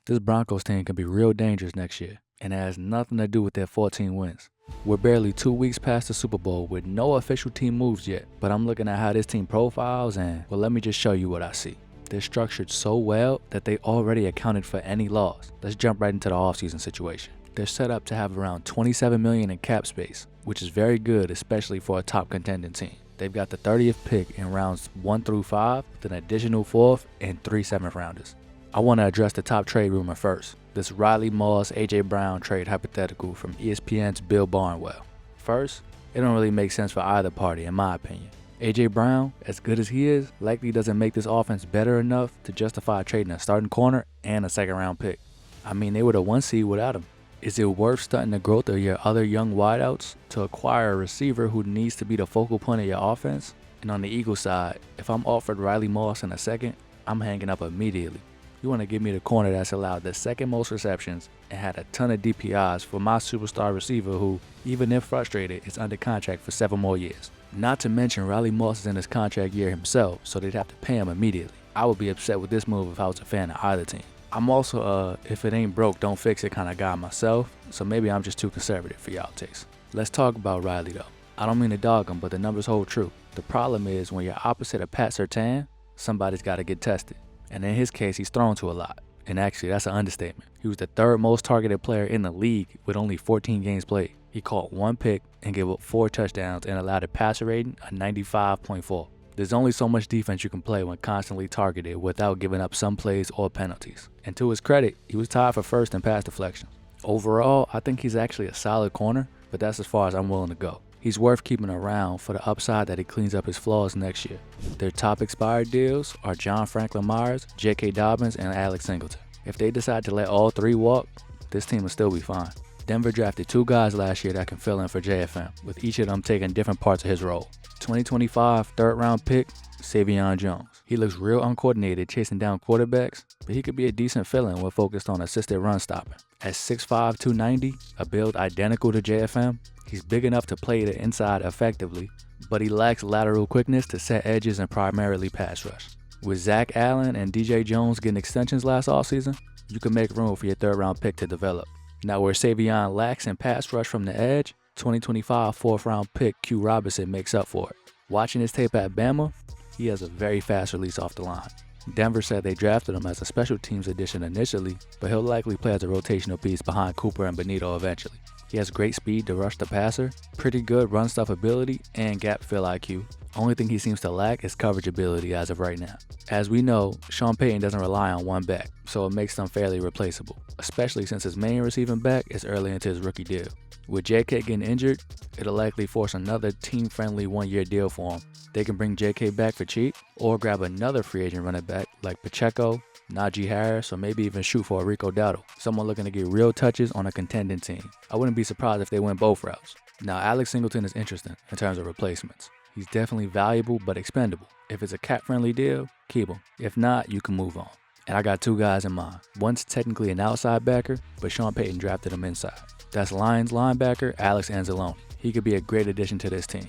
This Broncos team can be real dangerous next year, and it has nothing to do with their 14 wins. We're barely 2 weeks past the Super Bowl with no official team moves yet, but I'm looking at how this team profiles and, well, let me just show you what I see. They're structured so well that they already accounted for any loss. Let's jump right into the offseason situation. They're set up to have around $27 million in cap space, which is very good, especially for a top contending team. They've got the 30th pick in rounds 1 through 5, with an additional 4th and 3 7th rounders. I want to address the top trade rumor first, this Riley Moss AJ Brown trade hypothetical from ESPN's Bill Barnwell. First, it don't really make sense for either party in my opinion. AJ Brown, as good as he is, likely doesn't make this offense better enough to justify trading a starting corner and a 2nd round pick. I mean, they were the 1 seed without him. Is it worth stunting the growth of your other young wideouts to acquire a receiver who needs to be the focal point of your offense? And on the Eagles side, if I'm offered Riley Moss in a 2nd, I'm hanging up immediately. You want to give me the corner that's allowed the 2nd most receptions and had a ton of DPIs for my superstar receiver who, even if frustrated, is under contract for 7 more years. Not to mention Riley Moss is in his contract year himself, so they'd have to pay him immediately. I would be upset with this move if I was a fan of either team. I'm also if it ain't broke, don't fix it kind of guy myself, so maybe I'm just too conservative for y'all taste. Let's talk about Riley though. I don't mean to dog him, but the numbers hold true. The problem is when you're opposite of Pat Surtain, somebody's got to get tested. And in his case, he's thrown to a lot. And actually, that's an understatement. He was the 3rd most targeted player in the league with only 14 games played. He caught 1 pick and gave up 4 touchdowns and allowed a passer rating of 95.4. There's only so much defense you can play when constantly targeted without giving up some plays or penalties. And to his credit, he was tied for 1st in pass deflections. Overall, I think he's actually a solid corner, but that's as far as I'm willing to go. He's worth keeping around for the upside that he cleans up his flaws next year. Their top expired deals are John Franklin Myers, J.K. Dobbins, and Alex Singleton. If they decide to let all 3 walk, this team will still be fine. Denver drafted 2 guys last year that can fill in for JFM, with each of them taking different parts of his role. 2025 3rd round pick, Savion Jones. He looks real uncoordinated chasing down quarterbacks, but he could be a decent fill-in when focused on assisted run stopping. At 6'5", 290, a build identical to JFM, he's big enough to play the inside effectively, but he lacks lateral quickness to set edges and primarily pass rush. With Zach Allen and DJ Jones getting extensions last offseason, you can make room for your 3rd round pick to develop. Now where Savion lacks in pass rush from the edge, 2025 4th round pick Q Robinson makes up for it. Watching his tape at Bama, he has a very fast release off the line. Denver said they drafted him as a special teams addition initially, but he'll likely play as a rotational piece behind Cooper and Benito eventually. He has great speed to rush the passer, pretty good run stuff ability, and gap fill IQ. Only thing he seems to lack is coverage ability as of right now. As we know, Sean Payton doesn't rely on one back, so it makes them fairly replaceable, especially since his main receiving back is early into his rookie deal. With JK getting injured, it'll likely force another team-friendly 1-year deal for him. They can bring JK back for cheap, or grab another free agent running back like Pacheco, Najee Harris, or maybe even shoot for a Rico Dowdle, someone looking to get real touches on a contending team. I wouldn't be surprised if they went both routes. Now, Alex Singleton is interesting in terms of replacements. He's definitely valuable but expendable. If it's a cap-friendly deal, keep him. If not, you can move on. And I got 2 guys in mind. One's technically an outside backer, but Sean Payton drafted him inside. That's Lions linebacker Alex Anzalone. He could be a great addition to this team.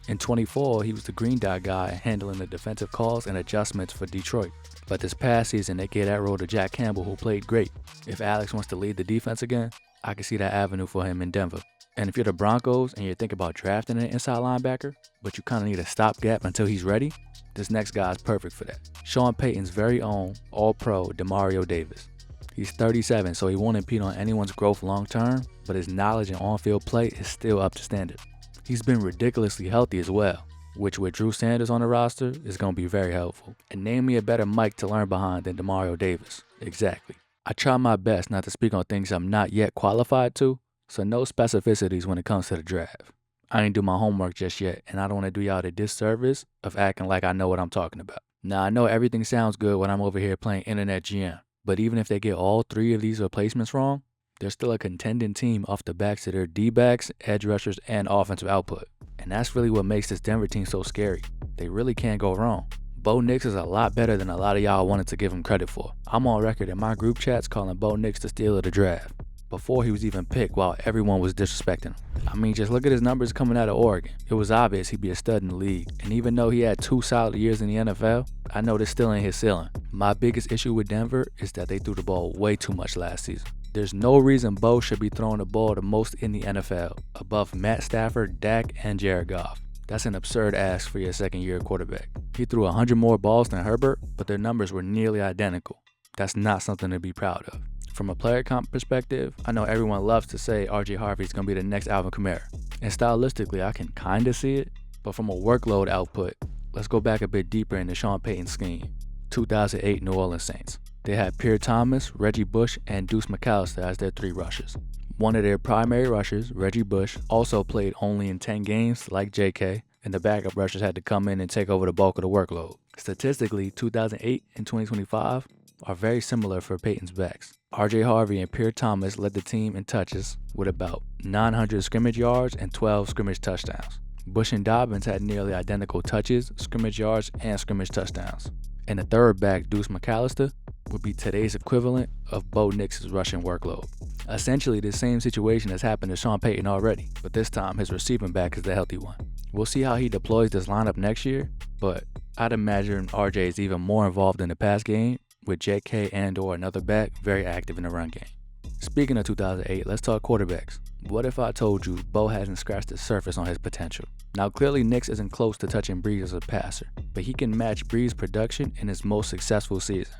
In 24, he was the green dot guy handling the defensive calls and adjustments for Detroit. But this past season, they gave that role to Jack Campbell, who played great. If Alex wants to lead the defense again, I can see that avenue for him in Denver. And if you're the Broncos and you're thinking about drafting an inside linebacker, but you kind of need a stopgap until he's ready, this next guy is perfect for that. Sean Payton's very own All-Pro Demario Davis. He's 37, so he won't impede on anyone's growth long-term, but his knowledge and on-field play is still up to standard. He's been ridiculously healthy as well, which with Drew Sanders on the roster is going to be very helpful. And name me a better Mike to learn behind than Demario Davis. Exactly. I try my best not to speak on things I'm not yet qualified to, so no specificities when it comes to the draft. I ain't do my homework just yet, and I don't want to do y'all the disservice of acting like I know what I'm talking about. Now, I know everything sounds good when I'm over here playing internet GM, but even if they get all 3 of these replacements wrong, they're still a contending team off the backs of their D-backs, edge rushers, and offensive output. And that's really what makes this Denver team so scary. They really can't go wrong. Bo Nix is a lot better than a lot of y'all wanted to give him credit for. I'm on record in my group chats calling Bo Nix the steal of the draft. before he was even picked while everyone was disrespecting him. I mean, just look at his numbers coming out of Oregon. It was obvious he'd be a stud in the league. And even though he had 2 solid years in the NFL, I know this still ain't his ceiling. My biggest issue with Denver is that they threw the ball way too much last season. There's no reason Bo should be throwing the ball the most in the NFL, above Matt Stafford, Dak, and Jared Goff. That's an absurd ask for your second-year quarterback. He threw 100 more balls than Herbert, but their numbers were nearly identical. That's not something to be proud of. From a player comp perspective, I know everyone loves to say RJ Harvey's going to be the next Alvin Kamara. And stylistically, I can kind of see it, but from a workload output, let's go back a bit deeper into Sean Payton's scheme. 2008 New Orleans Saints. They had Pierre Thomas, Reggie Bush, and Deuce McAllister as their 3 rushers. One of their primary rushers, Reggie Bush, also played only in 10 games like JK, and the backup rushers had to come in and take over the bulk of the workload. Statistically, 2008 and 2025 are very similar for Payton's backs. RJ Harvey and Pierre Thomas led the team in touches with about 900 scrimmage yards and 12 scrimmage touchdowns. Bush and Dobbins had nearly identical touches, scrimmage yards, and scrimmage touchdowns. And the third back, Deuce McAllister, would be today's equivalent of Bo Nix's rushing workload. Essentially the same situation has happened to Sean Payton already, but this time his receiving back is the healthy one. We'll see how he deploys this lineup next year, but I'd imagine RJ is even more involved in the pass game, with JK and/or another back very active in the run game. Speaking of 2008, let's talk quarterbacks. What if I told you Bo hasn't scratched the surface on his potential? Now clearly Nix isn't close to touching Brees as a passer, but he can match Brees' production in his most successful season.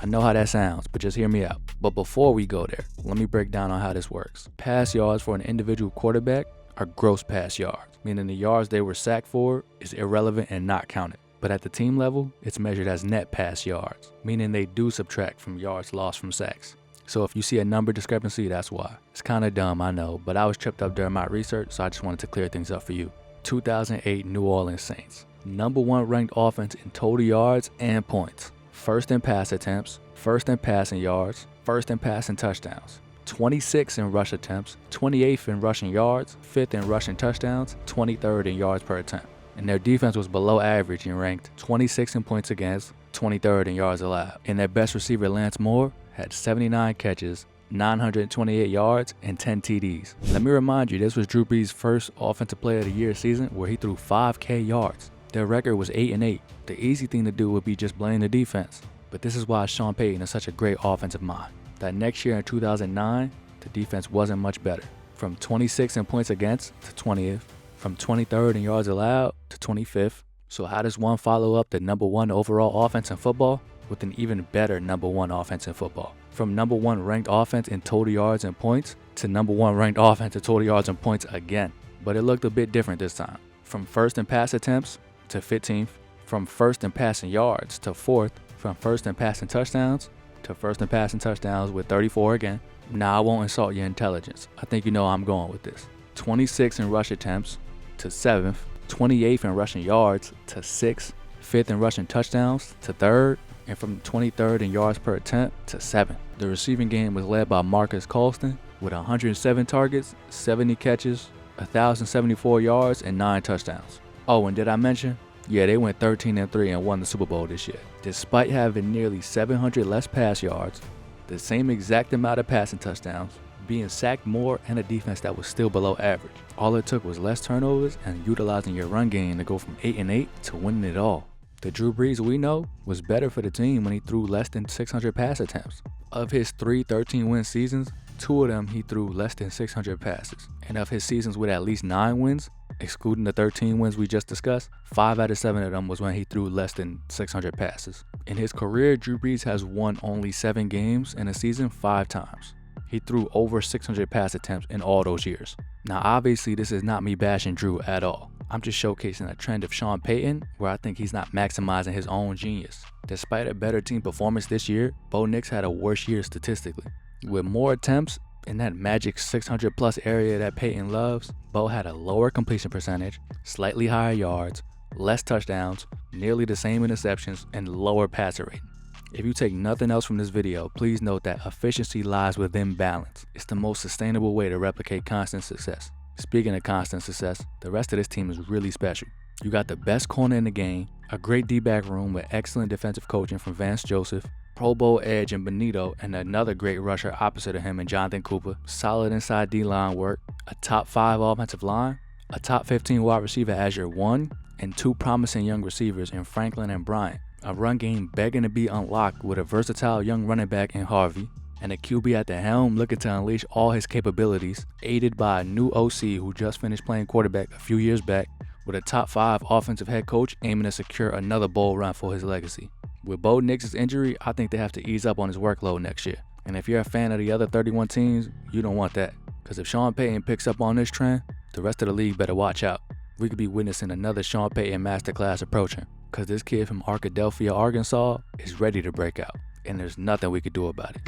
I know how that sounds, but just hear me out. But before we go there, let me break down on how this works. Pass yards for an individual quarterback are gross pass yards, meaning the yards they were sacked for is irrelevant and not counted. But at the team level, it's measured as net pass yards, meaning they do subtract from yards lost from sacks. So if you see a number discrepancy, that's why. It's kind of dumb, I know, but I was tripped up during my research, so I just wanted to clear things up for you. 2008 New Orleans Saints. Number 1 ranked offense in total yards and points. First in pass attempts, first in passing yards, first in passing touchdowns. 26th in rush attempts, 28th in rushing yards, 5th in rushing touchdowns, 23rd in yards per attempt. And their defense was below average and ranked 26th in points against, 23rd in yards allowed. And their best receiver, Lance Moore, had 79 catches, 928 yards, and 10 TDs. Let me remind you, this was Drew Brees' first Offensive Player of the Year season where he threw 5K yards. Their record was 8-8. The easy thing to do would be just blame the defense. But this is why Sean Payton is such a great offensive mind. That next year in 2009, the defense wasn't much better. From 26th in points against to 20th, from 23rd in yards allowed to 25th. So how does one follow up the number 1 overall offense in football with an even better number 1 offense in football? From number 1 ranked offense in total yards and points to number 1 ranked offense in total yards and points again. But it looked a bit different this time. From first in pass attempts to 15th, from first in passing yards to 4th, from first in passing touchdowns to first in passing touchdowns with 34 again. Now I won't insult your intelligence. I think you know I'm going with this. 26 in rush attempts to 7th, 28th in rushing yards to 6th, 5th in rushing touchdowns to 3rd, and from 23rd in yards per attempt to 7th. The receiving game was led by Marcus Colston with 107 targets, 70 catches, 1,074 yards, and 9 touchdowns. Oh, and did I mention? Yeah, they went 13-3 and won the Super Bowl this year. Despite having nearly 700 less pass yards, the same exact amount of passing touchdowns, being sacked more, and a defense that was still below average. All it took was less turnovers and utilizing your run game to go from 8-8 to winning it all. The Drew Brees we know was better for the team when he threw less than 600 pass attempts. Of his 3 13-win seasons, 2 of them he threw less than 600 passes. And of his seasons with at least 9 wins, excluding the 13 wins we just discussed, 5 out of 7 of them was when he threw less than 600 passes. In his career, Drew Brees has won only 7 games in a season 5 times. He threw over 600 pass attempts in all those years. Now obviously this is not me bashing Drew at all. I'm just showcasing a trend of Sean Payton where I think he's not maximizing his own genius. Despite a better team performance this year, Bo Nix had a worse year statistically. With more attempts in that magic 600 plus area that Payton loves, Bo had a lower completion percentage, slightly higher yards, less touchdowns, nearly the same interceptions, and lower passer rating. If you take nothing else from this video, please note that efficiency lies within balance. It's the most sustainable way to replicate constant success. Speaking of constant success, the rest of this team is really special. You got the best corner in the game, a great D-back room with excellent defensive coaching from Vance Joseph, Pro Bowl edge in Benito, and another great rusher opposite of him in Jonathan Cooper, solid inside D-line work, a top 5 offensive line, a top 15 wide receiver as your 1, and 2 promising young receivers in Franklin and Bryant, a run game begging to be unlocked with a versatile young running back in Harvey, and a QB at the helm looking to unleash all his capabilities, aided by a new OC who just finished playing quarterback a few years back, with a top 5 offensive head coach aiming to secure another bowl run for his legacy. With Bo Nix's injury, I think they have to ease up on his workload next year. And if you're a fan of the other 31 teams, you don't want that. Because if Sean Payton picks up on this trend, the rest of the league better watch out. We could be witnessing another Sean Payton masterclass approaching. Because this kid from Arkadelphia, Arkansas is ready to break out. And there's nothing we could do about it.